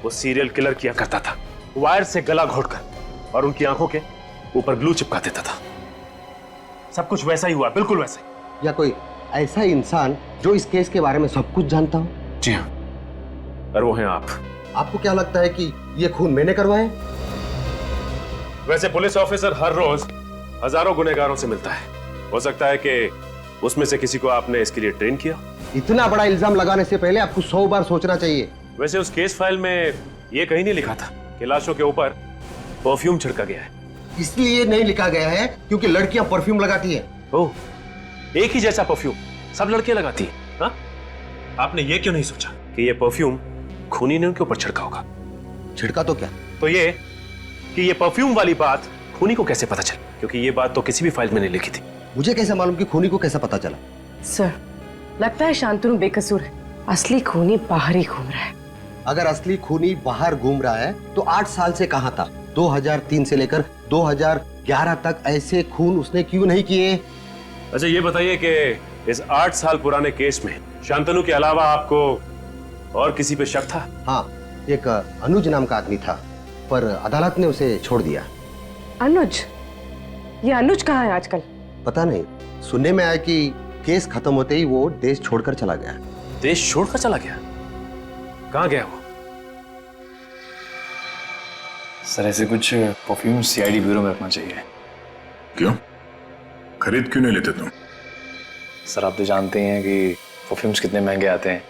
वो सीरियल किलर किया करता था। वायर से गला घोटकर और उनकी आंखों के ऊपर ग्लू चिपका देता था। सब कुछ वैसा ही हुआ, बिल्कुल वैसा ही। या कोई ऐसा इंसान जो इस केस के बारे में सब कुछ जानता हो? जी हाँ, और वो हैं आप। आपको क्या लगता है कि ये खून मैंने करवाए? वैसे पुलिस ऑफिसर हर रोज हजारों गुनहगारों से मिलता है। हो सकता है कि उसमें से किसी को आपने इसके लिए ट्रेन किया। इतना बड़ा इल्जाम लगाने से पहले आपको 100 बार सोचना चाहिए। वैसे उस केस फाइल में ये कहीं नहीं लिखा था कि लाशों के ऊपर परफ्यूम छिड़का गया है। इसलिए नहीं लिखा गया है क्योंकि लड़कियां परफ्यूम लगाती हैं। ओह, एक ही जैसा परफ्यूम सब लड़कियां लगाती हैं। हाँ? आपने ये क्यों नहीं सोचा कि ये परफ्यूम खूनी ने उनके ऊपर छिड़का होगा? छिड़का तो क्या? तो ये कि ये परफ्यूम वाली बात खूनी को कैसे पता चली? क्योंकि ये बात तो किसी भी फाइल में नहीं लिखी थी। मुझे कैसे मालूम कि खूनी को कैसा पता चला? सर, लगता है शांतनु बेकसूर है। असली खूनी बाहर ही घूम रहा है। अगर असली खूनी बाहर घूम रहा है तो 8 साल से कहां था? 2003 से लेकर 2011 तक ऐसे खून उसने क्यों नहीं किए? अच्छा ये बताइए कि इस 8 साल पुराने केस में शांतनु के अलावा आपको और किसी पे शक था? हाँ, एक अनुज नाम का आदमी था, पर अदालत ने उसे छोड़ दिया। अनुज? ये अनुज कहाँ है आजकल? पता नहीं, सुनने में आया कि केस खत्म होते ही वो देश छोड़कर चला गया। देश छोड़कर चला गया? कहाँ गया वो? सर ऐसे कुछ परफ्यूम सीआईडी ब्यूरो में रखना चाहिए। क्यों? खरीद क्यों नहीं लेते तुम? सर आप तो जानते हैं कि परफ्यूम्स कितने महंगे आते हैं।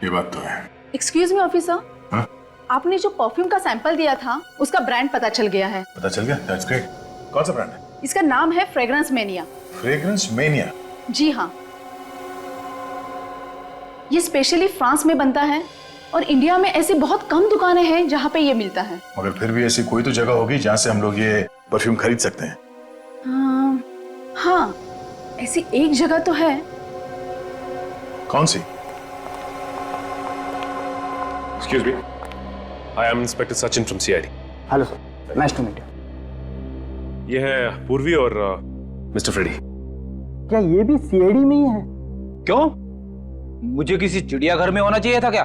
ये बात तो है। एक्सक्यूज मी ऑफिसर, हाँ? आपने जो परफ्यूम का सैंपल दिया था उसका ब्रांड पता चल गया है। पता चल गया? That's great. कौन सा ब्रांड है? इसका नाम है फ्रेग्रेंस मेनिया। Fragrance mania? जी हाँ, ये स्पेशली फ्रांस में बनता है और इंडिया में ऐसी बहुत कम दुकानें हैं जहाँ पे ये मिलता है। मगर फिर भी ऐसी कोई तो जगह होगी जहाँ से हम लोग ये परफ्यूम खरीद सकते हैं। हाँ, ऐसी एक जगह तो है। कौन सी? Excuse me. I am Inspector Sachin from CID. Hello sir, nice to meet you. ये है पूर्वी और मिस्टर फ्रेडी। क्या ये भी सीआईडी में ही है? क्यों? मुझे किसी चिड़ियाघर में होना चाहिए था क्या?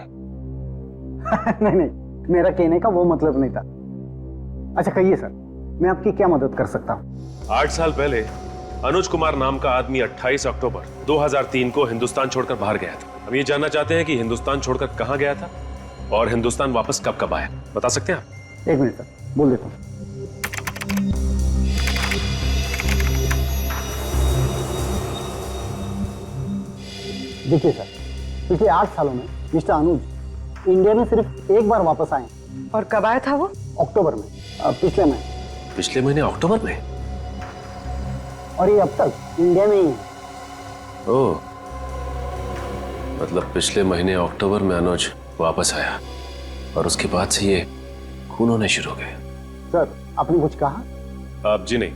नहीं, मेरा कहने का वो मतलब नहीं था। अच्छा कहिए सर, मैं आपकी क्या मदद कर सकता हूँ? 8 साल पहले अनुज कुमार नाम का आदमी 28 अक्टूबर 2003 को हिंदुस्तान छोड़कर बाहर गया था। हम ये जानना चाहते हैं कि हिंदुस्तान छोड़कर कहाँ गया था और हिंदुस्तान वापस कब कब आया। बता सकते हैं आप? एक मिनट सर, बोल देता हूँ। देखिए सर, पिछले 8 सालों में मिस्टर अनुज इंडिया में सिर्फ एक बार वापस आए। और कब आया था वो? अक्टूबर में, पिछले महीने। पिछले महीने अक्टूबर में? और ये अब तक इंडिया में ही है। ओह, मतलब पिछले महीने अक्टूबर में अनुज वापस आया और उसके बाद से ये खून होने शुरू हो गए। सर आपने कुछ कहा? आप जी नहीं।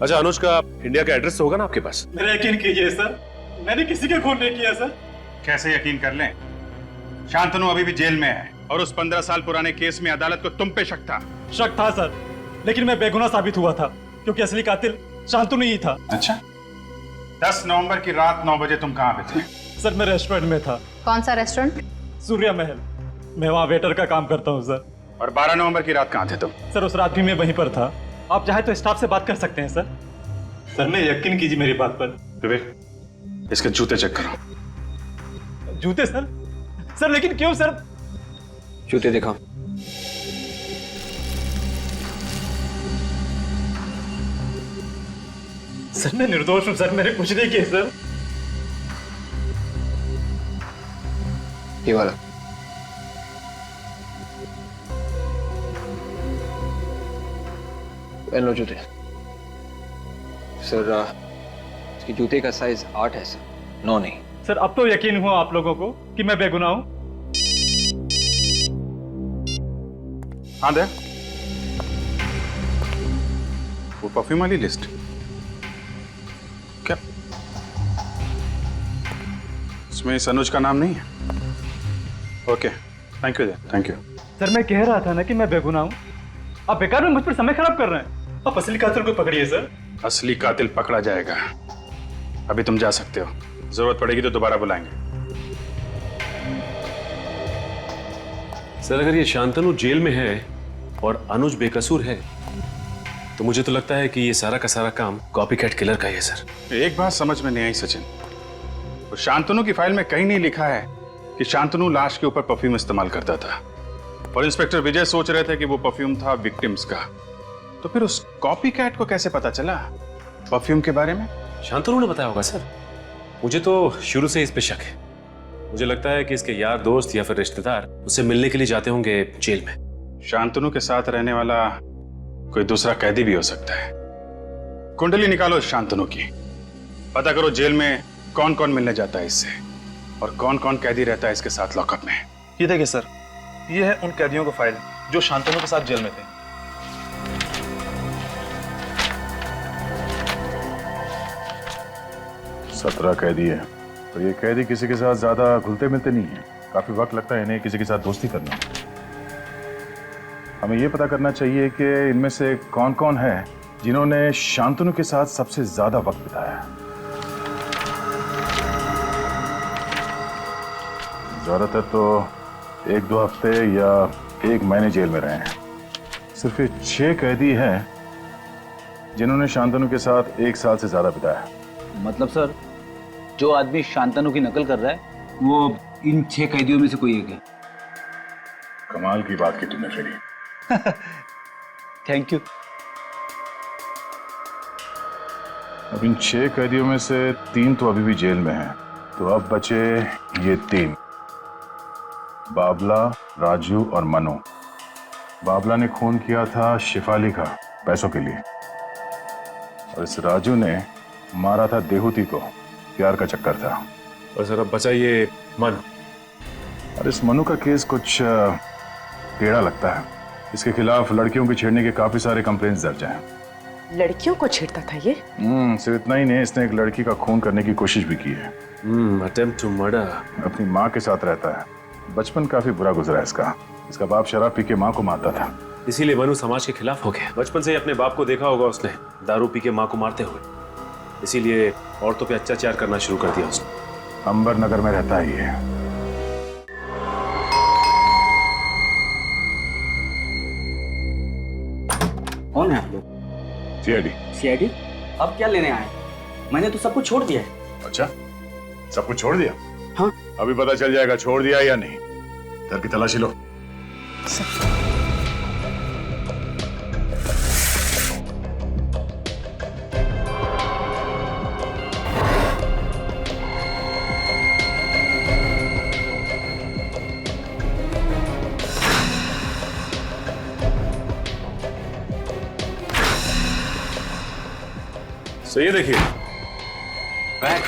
अच्छा, अनुज का इंडिया का एड्रेस तो होगा ना आपके पास? मेरा यकीन कीजिए सर, मैंने किसी का खून नहीं किया सर। कैसे यकीन कर लें? शांतनु अभी भी जेल में है और उस 15 साल पुराने केस में अदालत को तुम पे शक था। शक था सर, लेकिन मैं बेगुनाह साबित हुआ था क्योंकि असली कातिल शांतनु ही था। अच्छा, 10 नवंबर की रात 9 बजे तुम कहाँ पे थे? सर मैं रेस्टोरेंट में था। कौन सा रेस्टोरेंट? सूर्या महल। मैं वहाँ वेटर का काम करता हूँ सर। और 12 नवंबर की रात कहाँ थे तुम? सर उस रात भी मैं वहीं पर था। आप चाहे तो स्टाफ से बात कर सकते हैं सर। सर मैं यकीन कीजिए मेरी बात पर। विवेक, इसके जूते चेक करो। जूते सर? सर लेकिन क्यों सर? जूते दिखाओ। सर मैं निर्दोष हूं सर, मैंने कुछ नहीं किया सर। ये वाला। पहन लो जूते। सर इसकी जूते का साइज 8 है सर, 9 नहीं। सर अब तो यकीन हुआ आप लोगों को कि मैं बेगुनाह हूं। हाँ दे वो परफ्यूम वाली लिस्ट। क्या इसमें इस अनुज का नाम नहीं है? Okay, thank you. Thank you sir मैं कह रहा था ना कि मैं बेगुनाह हूं। आप बेकार में मुझ पर समय खराब कर रहे हैं। आप असली कातिल को पकड़िए सर। असली कातिल पकड़ा जाएगा। अभी तुम जा सकते हो, जरूरत पड़ेगी तो दोबारा बुलाएंगे। सर अगर ये शांतनु जेल में है और अनुज बेकसूर है तो मुझे तो लगता है कि ये सारा का सारा काम कॉपीकैट किलर का ही है सर। एक बात समझ में नहीं आई सचिन, तो शांतनु की फाइल में कहीं नहीं लिखा है कि शांतनु लाश के ऊपर परफ्यूम इस्तेमाल करता था और इंस्पेक्टर विजय सोच रहे थे कि वो परफ्यूम था विक्टिम्स का। तो फिर उस कॉपीकैट को कैसे पता चला परफ्यूम के बारे में? शांतनु ने बताया होगा सर। मुझे तो शुरू से इस पे शक है। मुझे लगता है कि इसके यार दोस्त या फिर रिश्तेदार उससे मिलने के लिए जाते होंगे जेल में। शांतनु के साथ रहने वाला कोई दूसरा कैदी भी हो सकता है। कुंडली निकालो शांतनु की, पता करो जेल में कौन कौन मिलने जाता है इससे और कौन कौन कैदी रहता है इसके साथ लॉकअप में। ये देखिए सर, ये है उन कैदियों का फाइल जो शांतनु के साथ जेल में थे। सत्रह कैदी है और ये कैदी किसी के साथ ज्यादा घुलते मिलते नहीं है। काफी वक्त लगता है इन्हें किसी के साथ दोस्ती करना। हमें ये पता करना चाहिए कि इनमें से कौन कौन है जिन्होंने शांतनु के साथ सबसे ज्यादा वक्त बिताया है। ज्यादातर तो 1-2 हफ्ते या 1 महीने जेल में रहे हैं। सिर्फ ये 6 कैदी हैं जिन्होंने शांतनु के साथ 1 साल से ज्यादा बिताया। मतलब सर, जो आदमी शांतनु की नकल कर रहा है वो इन 6 कैदियों में से कोई एक है। कमाल की बात की तुमने फेरी। Thank you. अब इन 6 कैदियों में से 3 तो अभी भी जेल में हैं, तो अब बचे ये 3, बाबला, राजू और मनु। बाबला ने खून किया था शिफाली का पैसों के लिए, और इस राजू ने मारा था देहूती को, प्यार का चक्कर था। और सर अब बचा ये मनु। और इस मनु का केस कुछ टेढ़ा लगता है। इसके खिलाफ लड़कियों की छेड़ने के काफी सारे कंप्लेंट्स दर्ज हैं। लड़कियों को छेड़ता था ये? सिर्फ इतना ही नहीं, इसने एक लड़की का खून करने की कोशिश भी की है। Attempt to murder. अपनी माँ के साथ रहता है। बचपन काफी बुरा गुजरा है इसका। इसका बाप शराब पी के माँ को मारता था, इसीलिए मनु समाज के खिलाफ हो गया। बचपन से ही अपने बाप को देखा होगा उसने दारू पी के माँ को मारते हुए, इसीलिए औरतों पे अत्याचार करना शुरू कर दिया उसने। अंबर नगर में रहता है ये। कौन है आप लोग? सीआईडी। सीआईडी? अब क्या लेने आए? मैंने तो सब कुछ छोड़ दिया है। अच्छा, सब कुछ छोड़ दिया? हाँ। अभी पता चल जाएगा छोड़ दिया या नहीं। घर की तलाशी लो। तो ये देखिए बैग।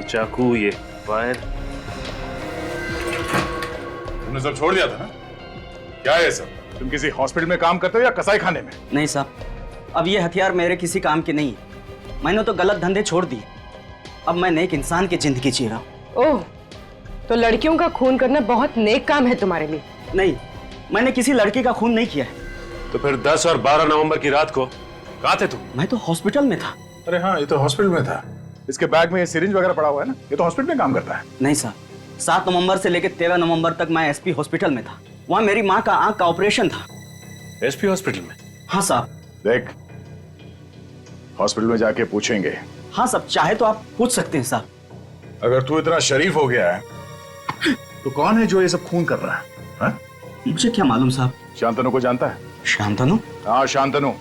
चाकू, ये वायर। तुमने सब छोड़ दिया था ना? क्या है सब? तुम किसी हॉस्पिटल में काम करते हो या कसाई खाने में? नहीं साहब, अब ये हथियार मेरे किसी काम के नहीं है। मैंने तो गलत धंधे छोड़ दिए। अब मैं नेक इंसान की जिंदगी जी रहा हूँ। ओह, तो लड़कियों का खून करना बहुत नेक काम है तुम्हारे लिए? नहीं, मैंने किसी लड़की का खून नहीं किया है। तो फिर 10 और 12 नवंबर की रात को कहाँ थे तुम? मैं तो हॉस्पिटल में था। अरे हाँ, ये तो हॉस्पिटल में था। इसके बैग में ये सिरिंज वगैरह पड़ा हुआ है ना, ये तो हॉस्पिटल में काम करता है। नहीं साहब, 7 नवंबर से लेकर 13 नवंबर तक मैं एसपी हॉस्पिटल में था। वहाँ मेरी माँ का आंख का ऑपरेशन था। एसपी हॉस्पिटल में? हाँ साहब। देख, हॉस्पिटल में जाके पूछेंगे। हाँ साहब, चाहे तो आप पूछ सकते हैं साहब। अगर तू इतना शरीफ हो गया है तो कौन है जो ये सब खून कर रहा है? हा? मुझे क्या मालूम साहब। शांतनु को जानता है? शांतनु? हाँ, शांतनु।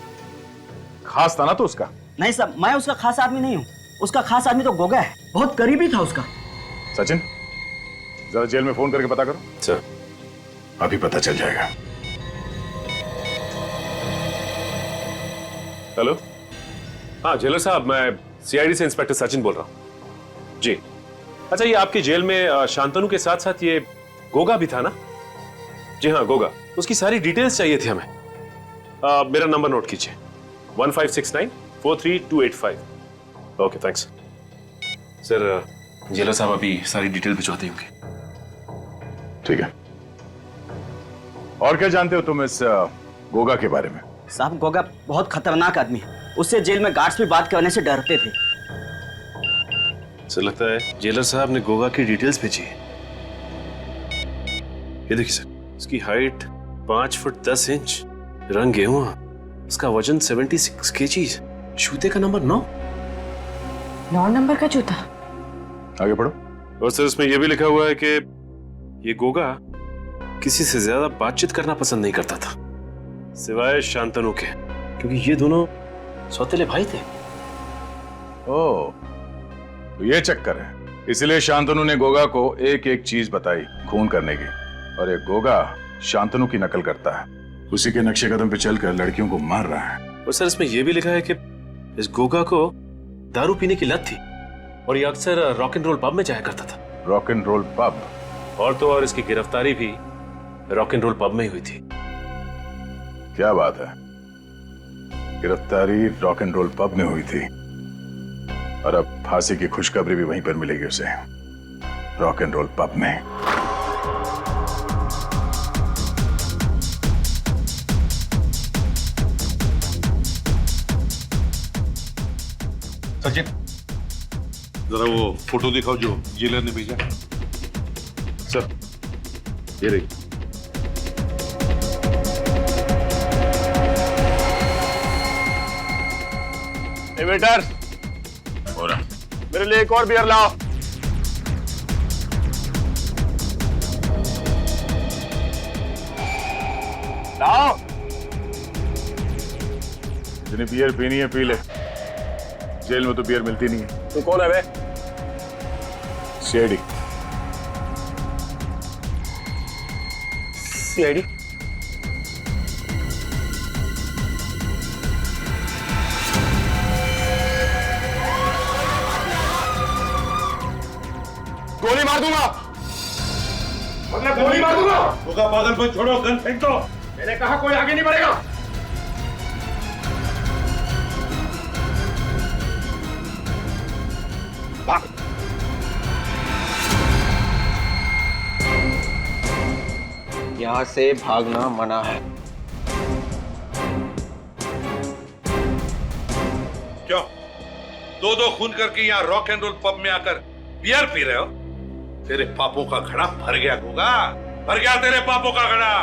खास था ना तो उसका? नहीं साहब, मैं उसका खास आदमी नहीं हूँ। उसका खास आदमी तो गोगा है, बहुत करीबी था उसका। सचिन, जरा जेल में फोन करके पता करो। सर। अभी पता चल जाएगा। हेलो, हाँ जेलर साहब, मैं सीआईडी से इंस्पेक्टर सचिन बोल रहा हूँ जी। अच्छा, ये आपकी जेल में शांतनु के साथ साथ ये गोगा भी था ना? जी हाँ, गोगा। उसकी सारी डिटेल्स चाहिए थी हमें। मेरा नंबर नोट कीजिए, 1569-43285। Okay, thanks sir. जेलर साहब अभी सारी डिटेल भिजवाते होंगे। ठीक है। और क्या जानते हो तुम इस गोगा के बारे में? साहब, गोगा बहुत खतरनाक आदमी है। उससे जेल में गार्ड्स भी बात करने से डरते थे। सर, लगता है जेलर साहब ने गोगा की डिटेल्स भेजी है। ये देखिए सर, इसकी हाइट 5 फुट 10 इंच, रंग गेहुआ, इसका वजन 76 kg, जूते का नंबर 9 नंबर का जूता। आगे पढ़ो। और सर, इसमें यह भी लिखा हुआ है कि ये गोगा किसी से ज्यादा बातचीत करना पसंद नहीं करता था सिवाय शांतनु के, क्योंकि ये दोनों सौतेले भाई थे। ओह, तो ये चक्कर है। इसलिए शांतनु ने गोगा को एक एक चीज बताई खून करने की, और ये गोगा शांतनु की नकल करता है। उसी के नक्शे कदम पे चलकर लड़कियों को मार रहा है। और सर, इसमें यह भी लिखा है कि इस गोगा को दारू पीने की लत थी और ये अक्सर रॉक एंड रोल पब में जाया करता था। Rock and roll pub? और तो और इसकी गिरफ्तारी भी रॉक एंड रोल पब में ही हुई थी। क्या बात है, गिरफ्तारी रॉक एंड रोल पब में हुई थी, और अब फांसी की खुशखबरी भी वहीं पर मिलेगी उसे, रॉक एंड रोल पब में। सचिन, जरा वो फोटो दिखाओ जो जेलर ने भेजा। सर, ये रही। वेटर, हो रहा। मेरे लिए एक और बियर लाओ। लाओ। जिन्हें बियर पीनी है पी ले, जेल में तो बियर मिलती नहीं है। तू कौन है बे? सीआईडी। सीआईडी? गोली मार दूंगा। मतलब गोली मार दूंगा। होगा पागलपन छोड़ो, गन फेंक दो। मैंने कहा कोई आगे नहीं बढ़ेगा। भाग। यहां से भागना मना है। क्यों? दो खून करके यहाँ रॉक एंड रोल पब में आकर बियर पी रहे हो? तेरे पापों का घड़ा भर गया होगा। भर गया तेरे पापों का घड़ा।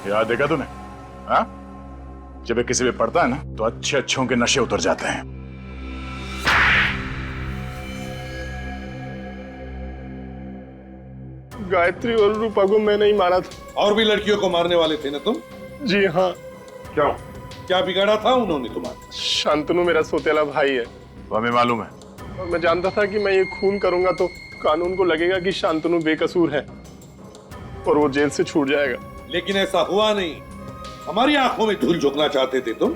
याद देखा तूने? हाँ? जब ये किसी पे पड़ता है ना तो अच्छे अच्छों के नशे उतर जाते हैं। गायत्री और रूपा को मैंने ही मारा था। और भी लड़कियों को मारने वाले थे ना तुम? जी हाँ। क्यों? क्या बिगाड़ा था उन्होंने तुम्हारा? शांतनु मेरा सोतेला भाई है। वो हमें मालूम है। और मैं जानता था कि मैं ये खून करूंगा तो कानून को लगेगा कि शांतनु बेकसूर है और वो जेल से छूट जाएगा। लेकिन ऐसा हुआ नहीं। हमारी आंखों में धूल झोंकना चाहते थे तुम,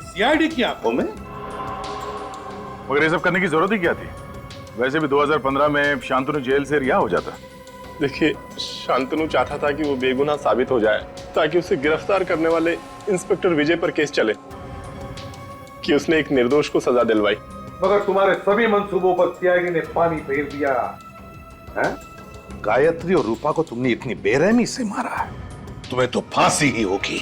सीआईडी की आंखों में। मगर ये सब करने की जरूरत ही क्या थी? वैसे भी 2015 में शांतनु जेल से रिहा हो जाता। देखिए, शांतनु चाहता था कि वो बेगुनाह साबित हो जाए ताकि उसे गिरफ्तार करने वाले इंस्पेक्टर विजय पर केस चले कि उसने एक निर्दोष को सजा दिलवाई। मगर तुम्हारे सभी मंसूबों पर सीआईडी ने पानी फेर दिया है? गायत्री और रूपा को तुमने इतनी बेरहमी से मारा है, तुम्हें तो फांसी ही होगी।